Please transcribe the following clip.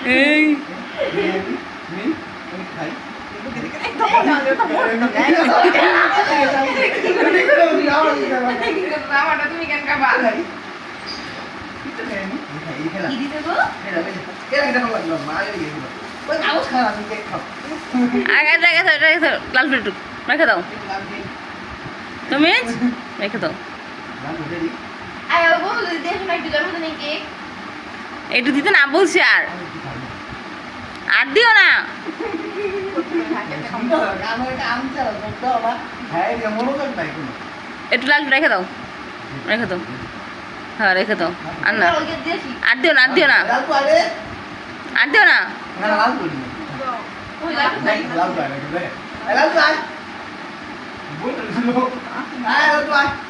এই তুমি কেন খাবা আগে লাল টুকটুক রেখে দাও তুমি রেখে দাও একটু দিতে না বলছি আর দিও না একটু লাল রেখে দাও হ্যাঁ রেখে দাও আর না আর দিও না আর দিও না লাল